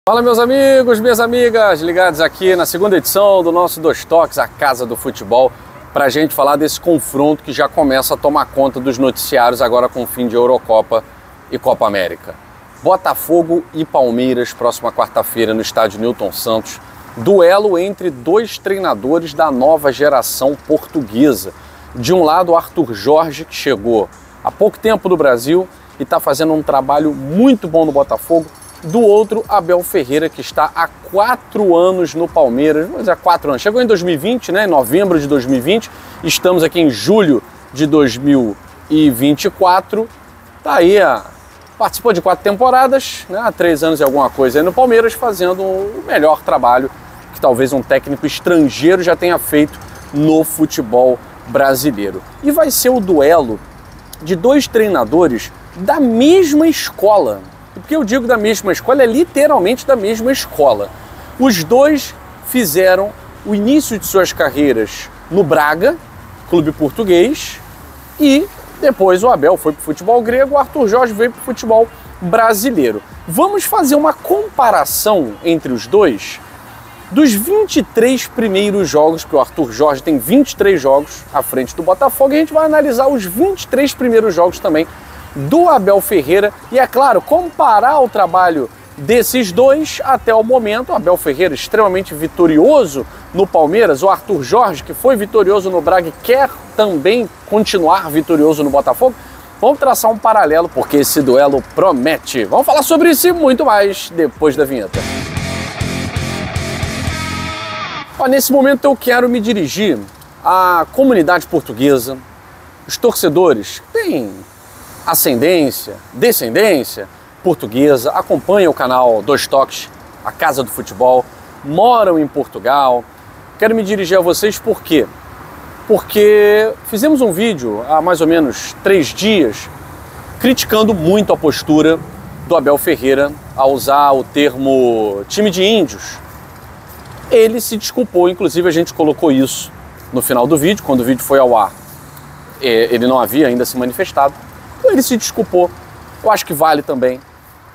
Fala meus amigos, minhas amigas, ligados aqui na segunda edição do nosso Dois Toques, a Casa do Futebol, para a gente falar desse confronto que já começa a tomar conta dos noticiários agora com o fim de Eurocopa e Copa América. Botafogo e Palmeiras, próxima quarta-feira no estádio Newton Santos, duelo entre dois treinadores da nova geração portuguesa. De um lado, Arthur Jorge, que chegou há pouco tempo do Brasil e está fazendo um trabalho muito bom no Botafogo. Do outro, Abel Ferreira, que está há 4 anos no Palmeiras, vamos dizer, há 4 anos. Chegou em 2020, né, em novembro de 2020, estamos aqui em julho de 2024. Tá aí, participou de 4 temporadas, né, há 3 anos e alguma coisa aí no Palmeiras, fazendo o melhor trabalho que talvez um técnico estrangeiro já tenha feito no futebol brasileiro. E vai ser o duelo de dois treinadores da mesma escola. Porque eu digo da mesma escola, é literalmente da mesma escola. Os dois fizeram o início de suas carreiras no Braga, clube português, e depois o Abel foi para o futebol grego, o Arthur Jorge veio para o futebol brasileiro. Vamos fazer uma comparação entre os dois dos 23 primeiros jogos, porque o Arthur Jorge tem 23 jogos à frente do Botafogo, e a gente vai analisar os 23 primeiros jogos também do Abel Ferreira e, é claro, comparar o trabalho desses dois até o momento. O Abel Ferreira extremamente vitorioso no Palmeiras, o Arthur Jorge, que foi vitorioso no Braga e quer também continuar vitorioso no Botafogo. Vamos traçar um paralelo porque esse duelo promete. Vamos falar sobre isso e muito mais depois da vinheta. Nesse momento eu quero me dirigir à comunidade portuguesa, os torcedores que têm ascendência, descendência portuguesa, acompanham o canal Dois Toques, a Casa do Futebol, moram em Portugal. Quero me dirigir a vocês por quê? Porque fizemos um vídeo há mais ou menos 3 dias criticando muito a postura do Abel Ferreira ao usar o termo time de índios. Ele se desculpou, inclusive a gente colocou isso no final do vídeo, quando o vídeo foi ao ar. Ele não havia ainda se manifestado. Ele se desculpou. Eu acho que vale também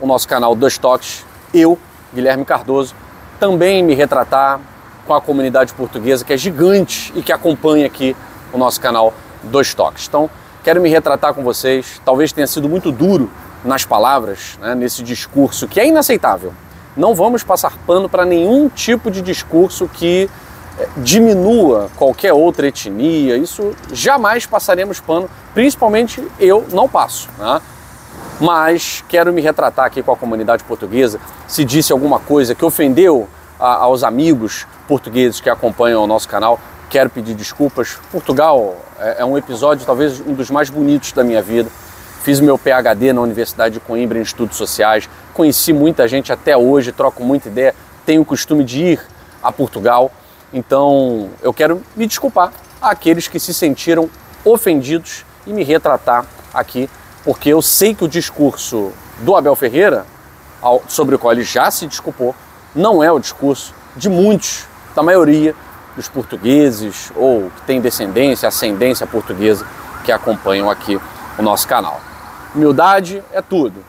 o nosso canal Dois Toques, eu, Guilherme Cardoso, também me retratar com a comunidade portuguesa, que é gigante e que acompanha aqui o nosso canal Dois Toques. Então, quero me retratar com vocês. Talvez tenha sido muito duro nas palavras, né, nesse discurso que é inaceitável. Não vamos passar pano para nenhum tipo de discurso que diminua qualquer outra etnia. Isso jamais passaremos pano, principalmente eu não passo, né? Mas quero me retratar aqui com a comunidade portuguesa. Se disse alguma coisa que ofendeu aos amigos portugueses que acompanham o nosso canal, quero pedir desculpas. Portugal é um episódio talvez um dos mais bonitos da minha vida. Fiz o meu PhD na Universidade de Coimbra em Estudos Sociais, conheci muita gente até hoje, troco muita ideia, tenho o costume de ir a Portugal. Então, eu quero me desculpar àqueles que se sentiram ofendidos e me retratar aqui, porque eu sei que o discurso do Abel Ferreira, sobre o qual ele já se desculpou, não é o discurso de muitos, da maioria dos portugueses ou que têm descendência, ascendência portuguesa que acompanham aqui o nosso canal. Humildade é tudo.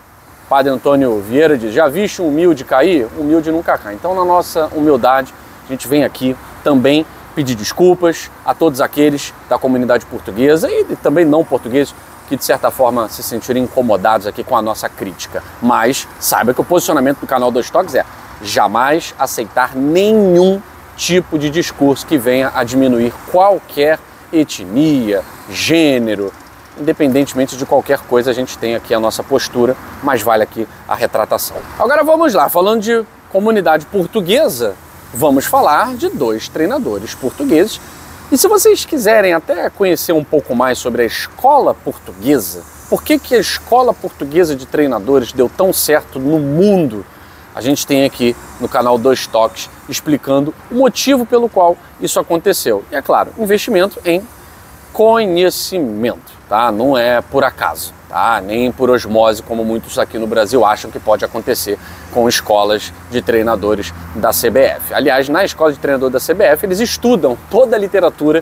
Padre Antônio Vieira diz, já viste um humilde cair? Humilde nunca cai. Então, na nossa humildade, a gente vem aqui também pedir desculpas a todos aqueles da comunidade portuguesa e também não portugueses que de certa forma se sentiram incomodados aqui com a nossa crítica. Mas saiba que o posicionamento do canal Dois Toques é jamais aceitar nenhum tipo de discurso que venha a diminuir qualquer etnia, gênero, independentemente de qualquer coisa. A gente tem aqui a nossa postura, mas vale aqui a retratação. Agora vamos lá, falando de comunidade portuguesa, vamos falar de dois treinadores portugueses. E se vocês quiserem até conhecer um pouco mais sobre a escola portuguesa, por que a escola portuguesa de treinadores deu tão certo no mundo, a gente tem aqui no canal Dois Toques explicando o motivo pelo qual isso aconteceu. E é claro, investimento em conhecimento, tá? Não é por acaso, tá? Nem por osmose, como muitos aqui no Brasil acham que pode acontecer com escolas de treinadores da CBF. Aliás, na escola de treinador da CBF, eles estudam toda a literatura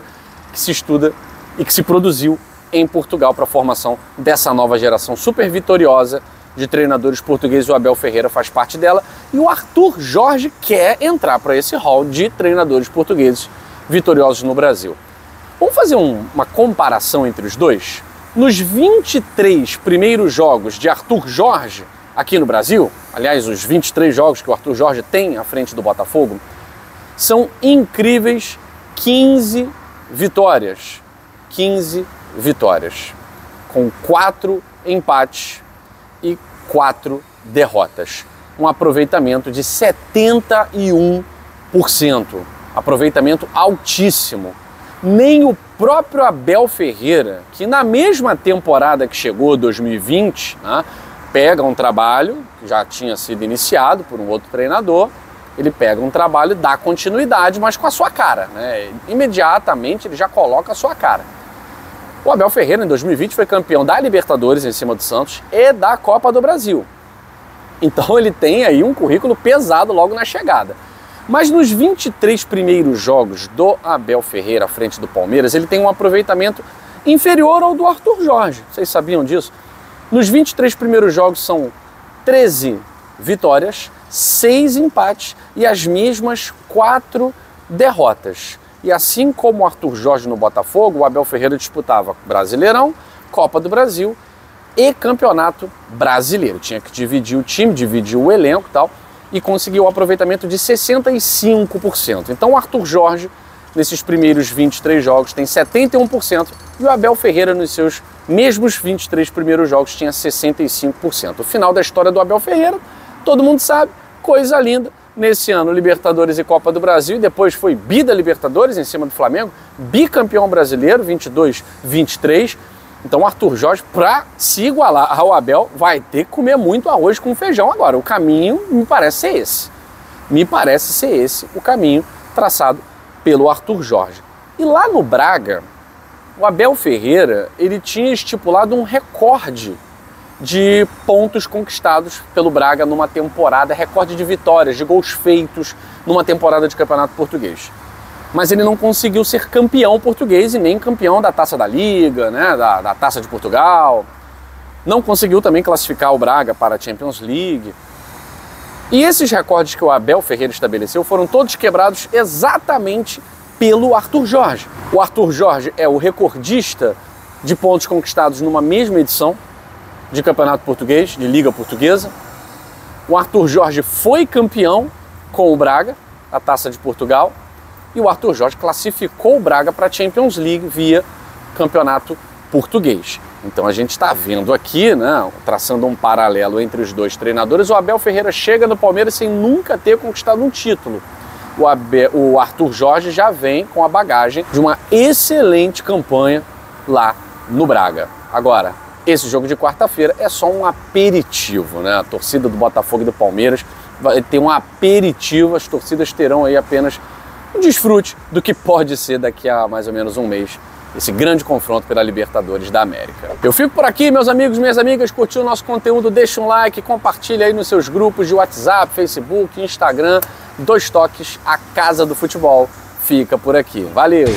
que se estuda e que se produziu em Portugal para a formação dessa nova geração super vitoriosa de treinadores portugueses, o Abel Ferreira faz parte dela, e o Arthur Jorge quer entrar para esse hall de treinadores portugueses vitoriosos no Brasil. Vamos fazer uma comparação entre os dois? Nos 23 primeiros jogos de Arthur Jorge aqui no Brasil, aliás, os 23 jogos que o Arthur Jorge tem à frente do Botafogo, são incríveis 15 vitórias. 15 vitórias, com 4 empates e 4 derrotas. Um aproveitamento de 71%. Aproveitamento altíssimo. Nem o próprio Abel Ferreira, que na mesma temporada que chegou, 2020, né, pega um trabalho que já tinha sido iniciado por um outro treinador, ele pega um trabalho e dá continuidade, mas com a sua cara, né? Imediatamente ele já coloca a sua cara. O Abel Ferreira, em 2020, foi campeão da Libertadores em cima do Santos e da Copa do Brasil. Então ele tem aí um currículo pesado logo na chegada. Mas nos 23 primeiros jogos do Abel Ferreira à frente do Palmeiras, ele tem um aproveitamento inferior ao do Arthur Jorge. Vocês sabiam disso? Nos 23 primeiros jogos são 13 vitórias, 6 empates e as mesmas 4 derrotas. E assim como o Arthur Jorge no Botafogo, o Abel Ferreira disputava Brasileirão, Copa do Brasil e Campeonato Brasileiro. Tinha que dividir o time, dividir o elenco e tal, e conseguiu um aproveitamento de 65%. Então o Arthur Jorge, nesses primeiros 23 jogos, tem 71%, e o Abel Ferreira, nos seus mesmos 23 primeiros jogos, tinha 65%. O final da história do Abel Ferreira, todo mundo sabe, coisa linda. Nesse ano, Libertadores e Copa do Brasil, e depois foi bi da Libertadores em cima do Flamengo, bicampeão brasileiro, 22-23. Então o Arthur Jorge, para se igualar ao Abel, vai ter que comer muito arroz com feijão agora. O caminho me parece ser esse. Me parece ser esse o caminho traçado pelo Arthur Jorge. E lá no Braga, o Abel Ferreira, ele tinha estipulado um recorde de pontos conquistados pelo Braga numa temporada, recorde de vitórias, de gols feitos numa temporada de campeonato português. Mas ele não conseguiu ser campeão português e nem campeão da Taça da Liga, né, da Taça de Portugal. Não conseguiu também classificar o Braga para a Champions League. E esses recordes que o Abel Ferreira estabeleceu foram todos quebrados exatamente pelo Arthur Jorge. O Arthur Jorge é o recordista de pontos conquistados numa mesma edição de campeonato português, de Liga Portuguesa. O Arthur Jorge foi campeão com o Braga, a Taça de Portugal, e o Arthur Jorge classificou o Braga para a Champions League via campeonato português. Então a gente está vendo aqui, né, traçando um paralelo entre os dois treinadores, o Abel Ferreira chega no Palmeiras sem nunca ter conquistado um título. O Arthur Jorge já vem com a bagagem de uma excelente campanha lá no Braga. Agora, esse jogo de quarta-feira é só um aperitivo, né? A torcida do Botafogo e do Palmeiras vai ter um aperitivo, as torcidas terão aí apenas um desfrute do que pode ser daqui a mais ou menos um mês, esse grande confronto pela Libertadores da América. Eu fico por aqui, meus amigos, minhas amigas, curtiu o nosso conteúdo, deixa um like, compartilha aí nos seus grupos de WhatsApp, Facebook, Instagram, 2 toques, a Casa do Futebol fica por aqui. Valeu!